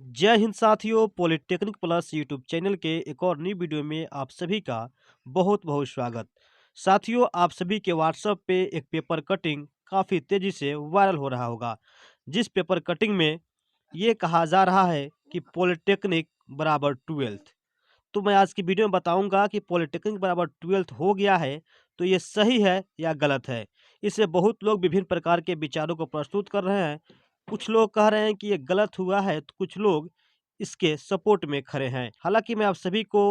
जय हिंद साथियों। Polytechnic plus YouTube channel के एक और नई वीडियो में आप सभी का बहुत बहुत स्वागत। साथियों, आप सभी के व्हाट्सएप पे एक पेपर कटिंग काफ़ी तेज़ी से वायरल हो रहा होगा, जिस पेपर कटिंग में ये कहा जा रहा है कि पॉलिटेक्निक बराबर ट्वेल्थ। तो मैं आज की वीडियो में बताऊंगा कि पॉलिटेक्निक बराबर ट्वेल्थ हो गया है, तो ये सही है या गलत है। इससे बहुत लोग विभिन्न प्रकार के विचारों को प्रस्तुत कर रहे हैं। कुछ लोग कह रहे हैं कि ये गलत हुआ है, तो कुछ लोग इसके सपोर्ट में खड़े हैं। हालांकि मैं आप सभी को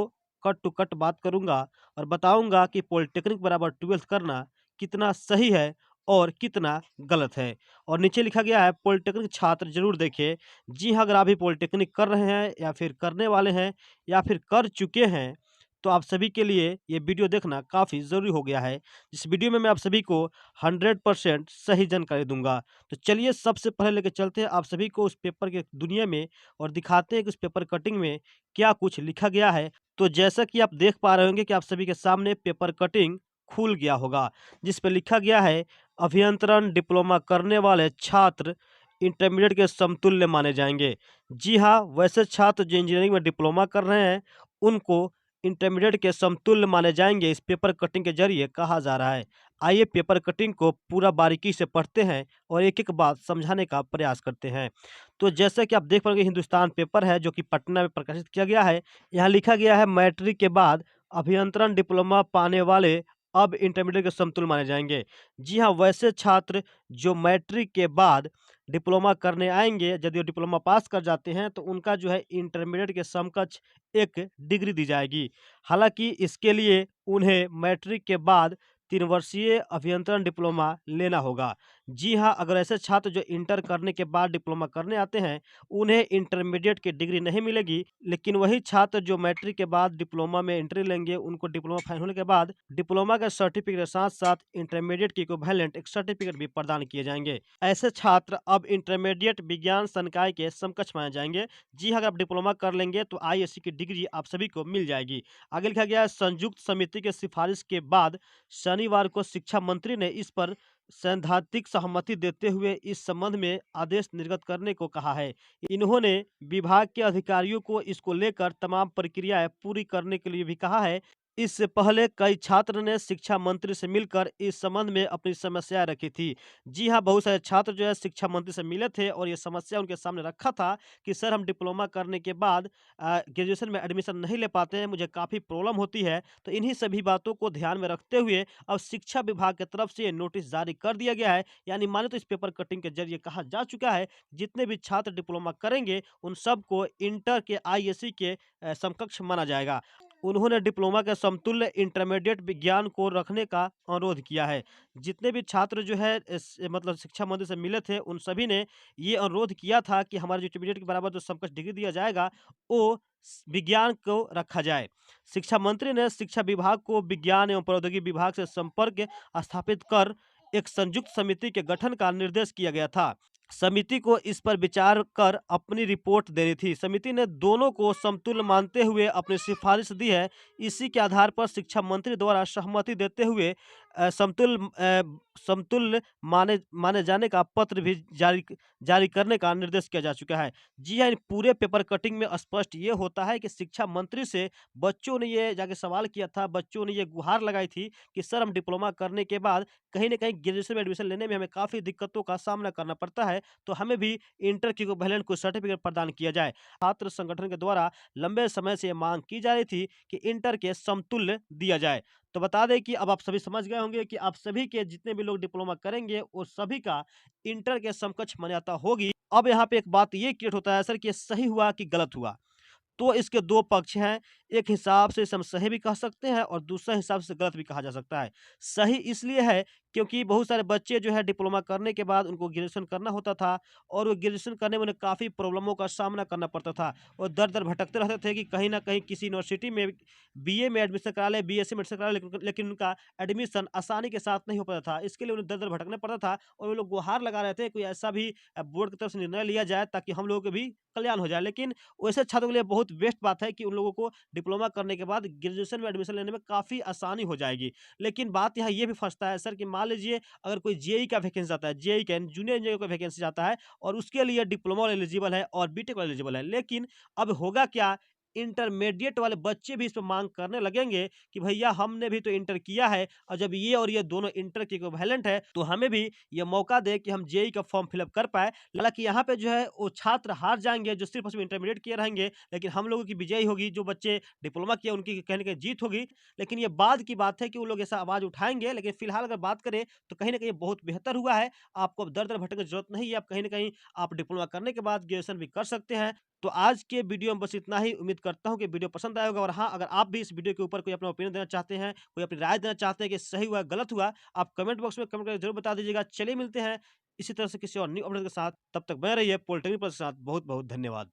कट टू कट बात करूंगा और बताऊंगा कि पॉलिटेक्निक बराबर ट्वेल्थ करना कितना सही है और कितना गलत है। और नीचे लिखा गया है पॉलिटेक्निक छात्र जरूर देखें। जी हाँ, अगर आप भी पॉलिटेक्निक कर रहे हैं या फिर करने वाले हैं या फिर कर चुके हैं, तो आप सभी के लिए ये वीडियो देखना काफ़ी ज़रूरी हो गया है। इस वीडियो में मैं आप सभी को 100% सही जानकारी दूंगा। तो चलिए सबसे पहले लेके चलते हैं आप सभी को उस पेपर के दुनिया में और दिखाते हैं कि उस पेपर कटिंग में क्या कुछ लिखा गया है। तो जैसा कि आप देख पा रहे होंगे कि आप सभी के सामने पेपर कटिंग खुल गया होगा, जिस पे लिखा गया है अभियंत्रण डिप्लोमा करने वाले छात्र इंटरमीडिएट के समतुल्य माने जाएंगे। जी हाँ, वैसे छात्र जो इंजीनियरिंग में डिप्लोमा कर रहे हैं, उनको इंटरमीडिएट के समतुल्य माने जाएंगे, इस पेपर कटिंग के जरिए कहा जा रहा है। आइए पेपर कटिंग को पूरा बारीकी से पढ़ते हैं और एक एक बात समझाने का प्रयास करते हैं। तो जैसे कि आप देख पाएंगे, हिंदुस्तान पेपर है जो कि पटना में प्रकाशित किया गया है। यहाँ लिखा गया है मैट्रिक के बाद अभियंत्रण डिप्लोमा पाने वाले अब इंटरमीडिएट के समतुल्य माने जाएंगे। जी हाँ, वैसे छात्र जो मैट्रिक के बाद डिप्लोमा करने आएंगे, यदि वो डिप्लोमा पास कर जाते हैं, तो उनका जो है इंटरमीडिएट के समकक्ष एक डिग्री दी जाएगी। हालाँकि इसके लिए उन्हें मैट्रिक के बाद 3 वर्षीय अभियंत्रण डिप्लोमा लेना होगा। जी हाँ, अगर ऐसे छात्र जो इंटर करने के बाद डिप्लोमा करने आते हैं, उन्हें इंटरमीडिएट की डिग्री नहीं मिलेगी, लेकिन वही छात्र जो मैट्रिक के बाद डिप्लोमा में एंट्री लेंगे, उनको डिप्लोमा फाइनल होने के बाद डिप्लोमा का सर्टिफिकेट के साथ-साथ इंटरमीडिएट की इक्विवेलेंट एक सर्टिफिकेट भी प्रदान किए जाएँगे। ऐसे छात्र अब इंटरमीडिएट विज्ञान संकाय के समकक्ष माने जाएँगे। जी हाँ, अगर आप डिप्लोमा कर लेंगे तो आईएससी की डिग्री आप सभी को मिल जाएगी। आगे लिखा गया है संयुक्त समिति के सिफारिश के बाद शनिवार को शिक्षा मंत्री ने इस पर सैद्धांतिक सहमति देते हुए इस संबंध में आदेश निर्गत करने को कहा है। इन्होंने विभाग के अधिकारियों को इसको लेकर तमाम प्रक्रियाएं पूरी करने के लिए भी कहा है। इससे पहले कई छात्र ने शिक्षा मंत्री से मिलकर इस संबंध में अपनी समस्याएं रखी थी। जी हाँ, बहुत सारे छात्र जो है शिक्षा मंत्री से मिले थे और ये समस्या उनके सामने रखा था कि सर, हम डिप्लोमा करने के बाद ग्रेजुएशन में एडमिशन नहीं ले पाते हैं, मुझे काफ़ी प्रॉब्लम होती है। तो इन्हीं सभी बातों को ध्यान में रखते हुए अब शिक्षा विभाग की तरफ से ये नोटिस जारी कर दिया गया है। यानी माने तो इस पेपर कटिंग के जरिए कहा जा चुका है, जितने भी छात्र डिप्लोमा करेंगे उन सबको इंटर के आईएससी के समकक्ष माना जाएगा। उन्होंने डिप्लोमा के समतुल्य इंटरमीडिएट विज्ञान को रखने का अनुरोध किया है। जितने भी छात्र जो है मतलब शिक्षा मंत्री से मिले थे, उन सभी ने ये अनुरोध किया था कि हमारे जो इंटरमीडिएट के बराबर जो समकक्ष डिग्री दिया जाएगा, वो विज्ञान को रखा जाए। शिक्षा मंत्री ने शिक्षा विभाग को विज्ञान एवं प्रौद्योगिकी विभाग से संपर्क स्थापित कर एक संयुक्त समिति के गठन का निर्देश किया गया था। समिति को इस पर विचार कर अपनी रिपोर्ट देनी थी। समिति ने दोनों को समतुल्य मानते हुए अपनी सिफारिश दी है। इसी के आधार पर शिक्षा मंत्री द्वारा सहमति देते हुए समतुल्य माने माने जाने का पत्र भी जारी करने का निर्देश किया जा चुका है। जी हाँ, इन पूरे पेपर कटिंग में स्पष्ट ये होता है कि शिक्षा मंत्री से बच्चों ने ये जाके सवाल किया था, बच्चों ने ये गुहार लगाई थी कि सर, हम डिप्लोमा करने के बाद कहीं न कहीं ग्रेजुएशन में एडमिशन लेने में हमें काफ़ी दिक्कतों का सामना करना पड़ता है, तो हमें भी इंटर की इक्विवेलेंट कोई सर्टिफिकेट प्रदान किया जाए। छात्र संगठन के द्वारा लंबे समय से ये मांग की जा रही थी कि इंटर के समतुल्य दिया जाए। तो बता दें कि अब आप सभी समझ गए होंगे कि आप सभी के जितने भी लोग डिप्लोमा करेंगे, वो सभी का इंटर के समकक्ष मान्यता होगी। अब यहाँ पे एक बात ये क्रिएट होता है सर, कि ये सही हुआ कि गलत हुआ? तो इसके 2 पक्ष हैं। एक हिसाब से इसे हम सही भी कह सकते हैं और दूसरे हिसाब से गलत भी कहा जा सकता है। सही इसलिए है क्योंकि बहुत सारे बच्चे जो है डिप्लोमा करने के बाद उनको ग्रेजुएशन करना होता था और वो ग्रेजुएशन करने में उन्हें काफ़ी प्रॉब्लमों का सामना करना पड़ता था। वो दर-दर भटकते रहते थे कि कहीं न कहीं किसी यूनिवर्सिटी में बीए में एडमिशन करा लें, बीएससी में एडमिशन करा लें, लेकिन उनका एडमिशन आसानी के साथ नहीं हो पाता था। इसके लिए उन्हें दर-दर भटकना पड़ता था और वो लोग गुहार लगा रहे थे, कोई ऐसा भी बोर्ड की तरफ से निर्णय लिया जाए ताकि हम लोगों का भी कल्याण हो जाए। लेकिन वैसे छात्रों के लिए बहुत बेस्ट बात है कि उन लोगों को डिप्लोमा करने के बाद ग्रेजुएशन में एडमिशन लेने में काफ़ी आसानी हो जाएगी। लेकिन बात यहाँ ये भी फँसता है सर, कि मान लीजिए अगर कोई जेईई का वैकेंसी आता है, जेईई का जूनियर इंजीनियर का वैकेंसी आता है और उसके लिए डिप्लोमा वाला एलिजिबल है और बीटेक वाला एलिजिबल है। लेकिन अब होगा क्या, इंटरमीडिएट वाले बच्चे भी इस पे माँग करने लगेंगे कि भैया हमने भी तो इंटर किया है और जब ये और ये दोनों इंटर के इक्विवेलेंट है, तो हमें भी ये मौका दें कि हम जेईई का फॉर्म फिल अप कर पाएँ। हालाँकि यहाँ पे जो है वो छात्र हार जाएँगे जो सिर्फ़ और सिर्फ़ इंटरमीडिएट किए रहेंगे, लेकिन हम लोगों की विजयी होगी, जो बच्चे डिप्लोमा किए उनकी कहीं न कहीं जीत होगी। लेकिन ये बाद की बात है कि वो लोग ऐसा आवाज़ उठाएँगे, लेकिन फिलहाल अगर बात करें तो कहीं न कहीं बहुत बेहतर हुआ है। आपको अब दर-दर भटकने की ज़रूरत नहीं है, आप कहीं न कहीं आप डिप्लोमा करने के बाद ग्रेजुएशन भी कर सकते हैं। तो आज के वीडियो में बस इतना ही। उम्मीद करता हूँ कि वीडियो पसंद आया होगा और हाँ, अगर आप भी इस वीडियो के ऊपर कोई अपना ओपिनियन देना चाहते हैं, कोई अपनी राय देना चाहते हैं कि सही हुआ, गलत हुआ, आप कमेंट बॉक्स में कमेंट करके ज़रूर बता दीजिएगा। चलिए मिलते हैं इसी तरह से किसी और न्यू अपडेट के साथ, तब तक बने रहिए पॉलिटेक्निक पर के साथ। बहुत-बहुत धन्यवाद।